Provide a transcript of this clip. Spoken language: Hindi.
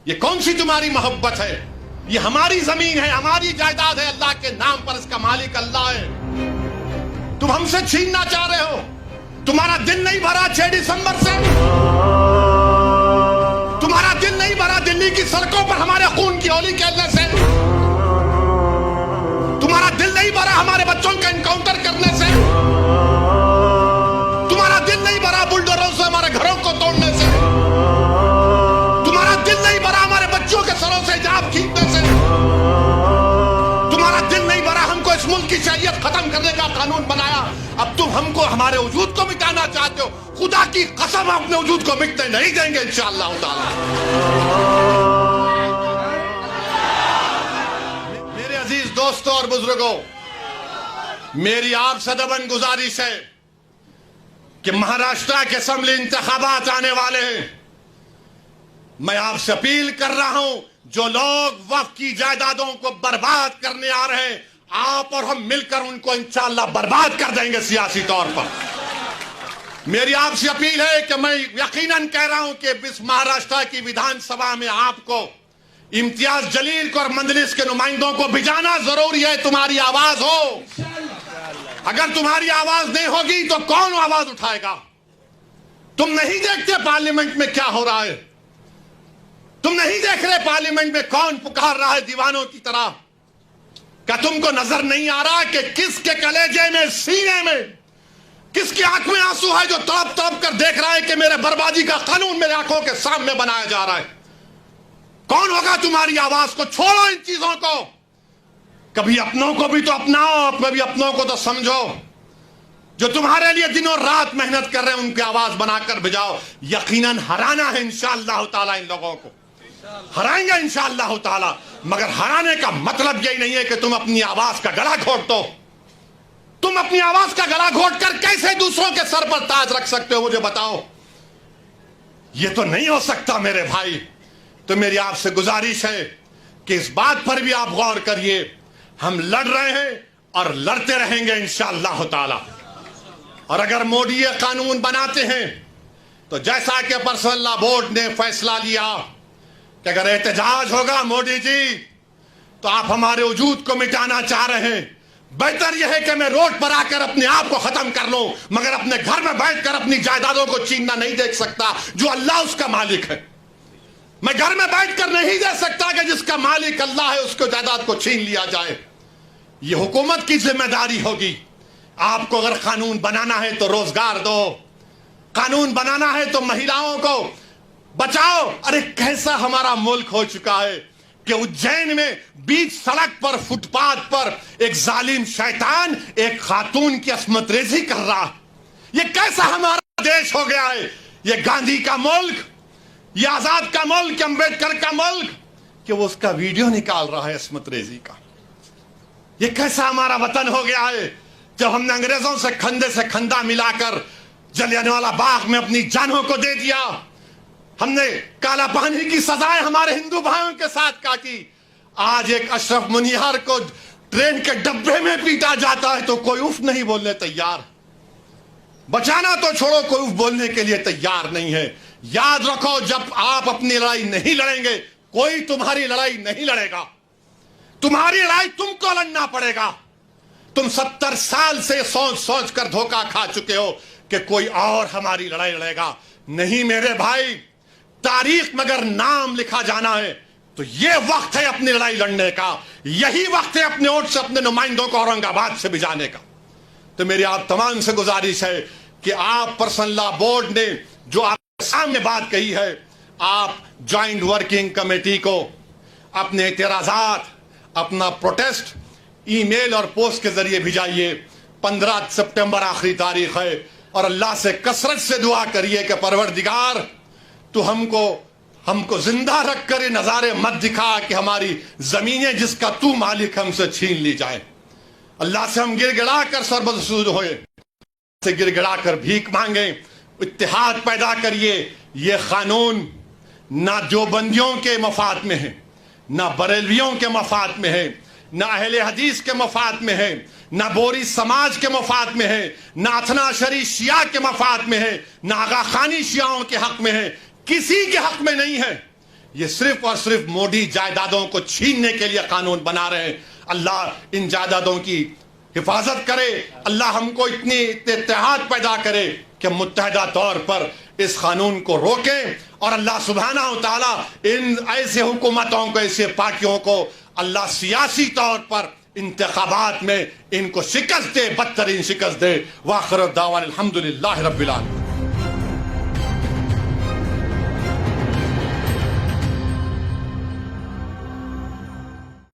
ये कौन सी तुम्हारी मोहब्बत है? ये हमारी जमीन है, हमारी जायदाद है, अल्लाह के नाम पर इसका मालिक अल्लाह है। तुम हमसे छीनना चाह रहे हो। तुम्हारा दिन नहीं भरा 6 दिसंबर से, तुम्हारा दिन नहीं भरा दिल्ली की सड़कों पर हमारे खून की होली खेलने से, तुम्हारा दिल नहीं भरा हमारे बच्चों का एनकाउंटर करने से, तुम्हारा दिल नहीं भरा बुलडोजरों से हमारे घरों को तोड़ने से, तुम्हारा दिल नहीं भरा हमारे बच्चों के सरों से हिजाब खींचने से, तुम्हारा दिल नहीं भरा हमको इस मुल्क की शरीयत खत्म करने का कानून बनाया। अब तुम हमको हमारे वजूद को मिटाना चाहते हो। खुदा की कसम अपने वजूद को मिटने नहीं देंगे इंशाअल्लाह ताला। मेरे अजीज दोस्तों और बुजुर्गों, मेरी आपसे दबन गुजारिश है कि महाराष्ट्र के असेंबली इंतखाबात आने वाले हैं। मैं आपसे अपील कर रहा हूं, जो लोग वक्फ की जायदादों को बर्बाद करने आ रहे हैं, आप और हम मिलकर उनको इंशाअल्लाह बर्बाद कर देंगे सियासी तौर पर। मेरी आपसे अपील है कि मैं यकीनन कह रहा हूं कि इस महाराष्ट्र की विधानसभा में आपको इम्तियाज जलील को और मंजलिस के नुमाइंदों को भिजाना जरूरी है। तुम्हारी आवाज हो, अगर तुम्हारी आवाज नहीं होगी तो कौन आवाज उठाएगा? तुम नहीं देखते पार्लियामेंट में क्या हो रहा है? तुम नहीं देख रहे पार्लियामेंट में कौन पुकार रहा है दीवानों की तरह? क्या तुमको नजर नहीं आ रहा कि किसके कलेजे में, सीने में, किसकी आंख में आंसू है जो तड़प तड़प कर देख रहा है कि मेरे बर्बादी का कानून मेरे आंखों के सामने बनाया जा रहा है? कौन होगा तुम्हारी आवाज को? छोड़ो इन चीजों को। कभी अपनों को भी तो अपनाओ, कभी अपनों को तो समझो। जो तुम्हारे लिए दिनों रात मेहनत कर रहे हैं उनकी आवाज बनाकर भिजाओ। यकीनन हराना है इंशाअल्लाह ताला, इन लोगों को हराएंगे इंशाअल्लाह ताला। मगर हराने का मतलब यही नहीं है कि तुम अपनी आवाज का गला घोट दो। तुम अपनी आवाज का गला घोट कर कैसे दूसरों के सर पर ताज रख सकते हो, मुझे बताओ। यह तो नहीं हो सकता मेरे भाई। तो मेरी आपसे गुजारिश है कि इस बात पर भी आप गौर करिए। हम लड़ रहे हैं और लड़ते रहेंगे इंशाअल्लाह ताला। और अगर मोदी ये कानून बनाते हैं तो जैसा कि पर्सनल लॉ बोर्ड ने फैसला लिया कि अगर एहतजाज होगा मोदी जी तो आप हमारे वजूद को मिटाना चाह रहे हैं, बेहतर यह है कि मैं रोड पर आकर अपने आप को खत्म कर लूं, मगर अपने घर में बैठकर अपनी जायदादों को छीनना नहीं देख सकता। जो अल्लाह उसका मालिक है, मैं घर में बैठकर नहीं दे सकता कि जिसका मालिक अल्लाह है उसको जायदाद को छीन लिया जाए। यह हुकूमत की जिम्मेदारी होगी। आपको अगर कानून बनाना है तो रोजगार दो, कानून बनाना है तो महिलाओं को बचाओ। अरे कैसा हमारा मुल्क हो चुका है कि उज्जैन में बीच सड़क पर, फुटपाथ पर एक जालिम शैतान एक खातून की अस्मत रेजी कर रहा है। ये कैसा हमारा देश हो गया है? ये गांधी का मुल्क, ये आजाद का मुल्क, अंबेडकर का मुल्क, कि वो उसका वीडियो निकाल रहा है अस्मत रेजी का। ये कैसा हमारा वतन हो गया है? जब हमने अंग्रेजों से खंदा मिलाकर जलियांवाला बाग में अपनी जानों को दे दिया, हमने काला पानी की सजाएं हमारे हिंदू भाइयों के साथ काटी। आज एक अशरफ मुनियार को ट्रेन के डब्बे में पीटा जाता है तो कोई उफ नहीं बोलने तैयार। बचाना तो छोड़ो, कोई उफ बोलने के लिए तैयार नहीं है। याद रखो, जब आप अपनी लड़ाई नहीं लड़ेंगे कोई तुम्हारी लड़ाई नहीं लड़ेगा। तुम्हारी लड़ाई तुमको लड़ना पड़ेगा। तुम 70 साल से सोच सोच कर धोखा खा चुके हो कि कोई और हमारी लड़ाई लड़ेगा। नहीं मेरे भाई, तारीख में अगर नाम लिखा जाना है तो यह वक्त है अपनी लड़ाई लड़ने का। यही वक्त है अपने वोट से अपने नुमाइंदों को औरंगाबाद से भिजाने का। तो मेरी आप तमाम से गुजारिश है कि आप पर्सनल लॉ बोर्ड ने जो आपके सामने बात कही है, आप ज्वाइंट वर्किंग कमेटी को अपने एतराजात, अपना प्रोटेस्ट ईमेल और पोस्ट के जरिए भिजाइए। 15 सितंबर आखिरी तारीख है और अल्लाह से कसरत से दुआ करिए कि परवरदिगार तो हमको जिंदा रखकर ये नजारे मत दिखा कि हमारी जमीनें जिसका तू मालिक हमसे छीन ली जाए। अल्लाह से हम गिड़गिड़ा कर सरबसूद होए, से गिड़गिड़ा कर भीख मांगे। इत्तेहाद पैदा करिए। ये कानून ना देवबंदियों के मफाद में है, ना बरेलवियों के मफाद में है, ना अहले हदीस के मफाद में है, ना बोरी समाज के मफाद में है, ना अथना शरी शिया के मफाद में है, ना आगा खानी शियाओं के हक में है, किसी के हक में नहीं है। ये सिर्फ और सिर्फ मोदी जायदादों को छीनने के लिए कानून बना रहे हैं। अल्लाह इन जायदादों की हिफाजत करे, अल्लाह हमको इतनी इत्तेहाद पैदा करे कि मुत्तहदा तौर पर इस कानून को रोकें, और अल्लाह सुब्हानहू व तआला इन ऐसे हुकूमतों को, ऐसे पार्टियों को अल्लाह सियासी तौर पर इंतखाबात में इनको शिकस्त दे, बदतरीन शिकस्त दे। वाखिर दावाना अल्हम्दुलिल्लाहि रब्बिल आलमीन।